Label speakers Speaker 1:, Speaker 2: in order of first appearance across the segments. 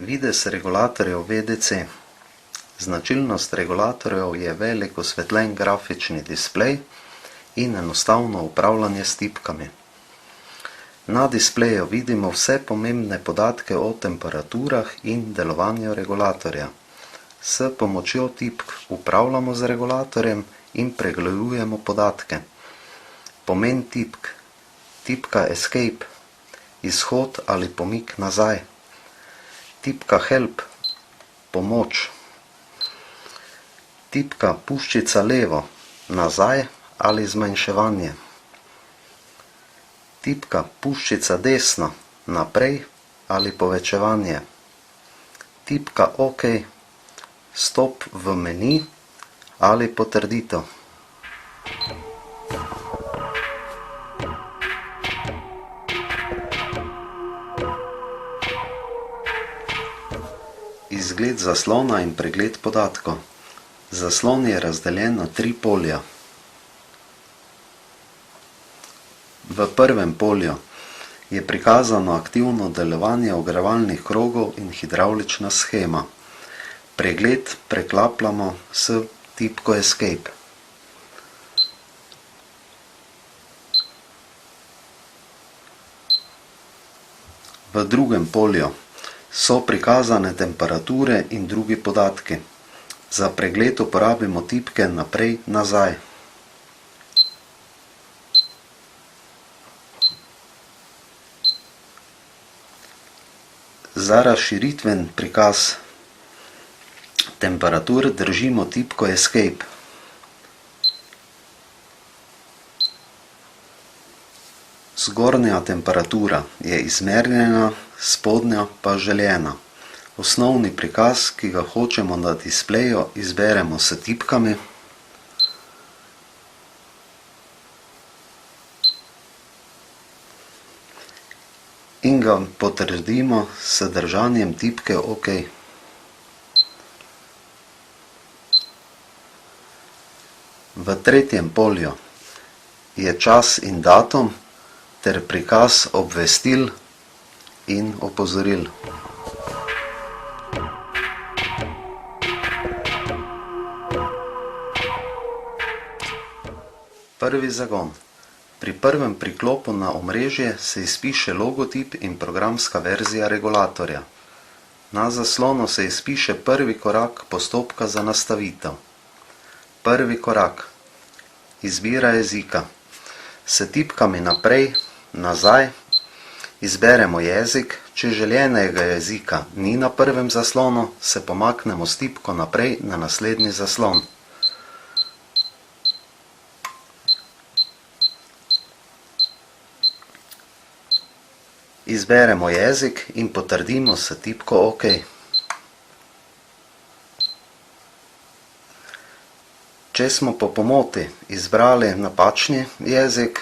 Speaker 1: Videz regulatorjev VDC. Značilnost regulatorjev je velik osvetljen grafični displej in enostavno upravljanje s tipkami. Na displeju vidimo vse pomembne podatke o temperaturah in delovanju regulatorja. S pomočjo tipk upravljamo z regulatorjem in pregledujemo podatke. Pomen tipk: tipka Escape, izhod ali pomik nazaj. Tipka Help, pomoč. Tipka puščica levo, nazaj ali zmanjševanje. Tipka puščica desno, naprej ali povečevanje. Tipka OK, stop v meni ali potrditev. Izgled zaslona in pregled podatkov. Zaslon je razdeljen na 3 polja. V prvem polju je prikazano aktivno delovanje ogrevalnih krogov in hidravlična shema. Pregled preklapljamo s tipko Escape. V drugem polju so prikazane temperature in drugi podatki. Za pregled uporabimo tipke naprej, nazaj. Za razširitven prikaz temperatur držimo tipko Escape. Zgornja temperatura je izmerjena, spodnja pa željena. Osnovni prikaz, ki ga hočemo na displeju, izberemo s tipkami. In ga potrdimo s držanjem tipke OK. V tretjem polju je čas in datum ter prikaz obvestil in opozoril. Prvi zagon. Pri prvem priklopu na omrežje se izpiše logotip in programska verzija regulatorja. Na zaslonu se izpiše prvi korak postopka za nastavitev. Prvi korak. Izbira jezika. S tipkami naprej, nazaj izberemo jezik. Če željenega jezika ni na prvem zaslonu, se pomaknemo s tipko naprej na naslednji zaslon. Izberemo jezik in potrdimo s tipko OK. Če smo po pomoti izbrali napačni jezik,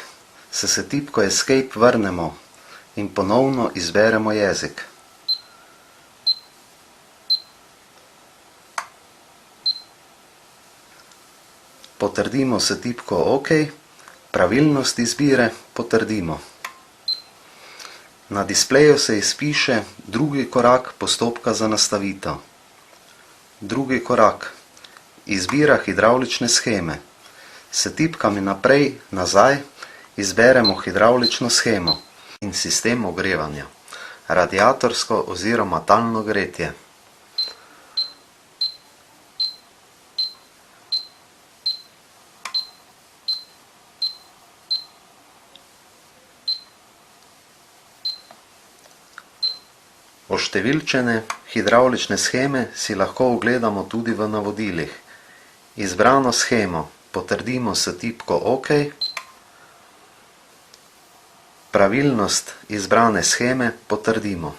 Speaker 1: se s tipko Escape vrnemo in ponovno izberemo jezik. Potrdimo s tipko OK, pravilnost izbire potrdimo. Na displeju se izpiše drugi korak postopka za nastavitev. Drugi korak. Izbira hidravlične sheme. S tipkami naprej, nazaj izberemo hidravlično shemo in sistem ogrevanja, radiatorsko oziroma talno gretje. Oštevilčene hidravlične sheme si lahko ogledamo tudi v navodilih. Izbrano shemo potrdimo s tipko OK. Pravilnost izbrane sheme potrdimo.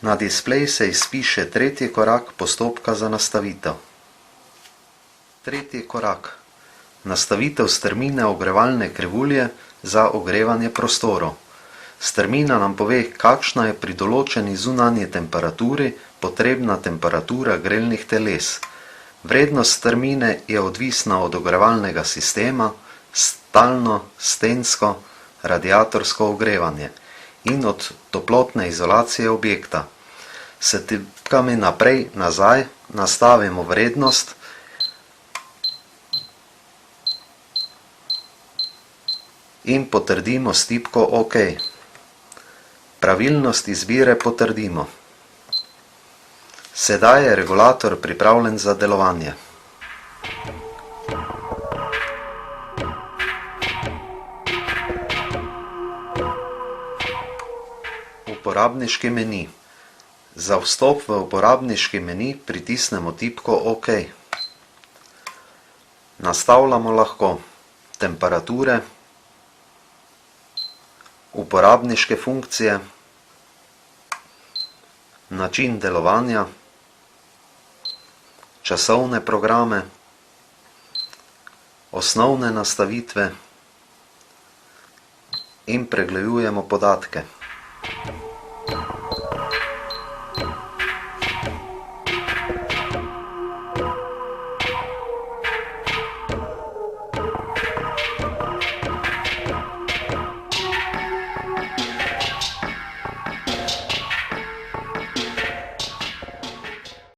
Speaker 1: Na displej se izpiše tretji korak postopka za nastavitev. Tretji korak. Nastavitev strmine ogrevalne krivulje za ogrevanje prostorov. Strmina nam pove, kakšna je pri določeni zunanji temperaturi potrebna temperatura grelnih teles. Vrednost strmine je odvisna od ogrevalnega sistema, stalno, stensko, radiatorsko ogrevanje in od toplotne izolacije objekta. S tipkami naprej, nazaj nastavimo vrednost in potrdimo s tipko OK. Pravilnost izbire potrdimo. Sedaj je regulator pripravljen za delovanje. Uporabniški meni. Za vstop v uporabniški meni pritisnemo tipko OK. Nastavljamo lahko temperature, uporabniške funkcije, način delovanja, časovne programe, osnovne nastavitve in pregledujemo podatke.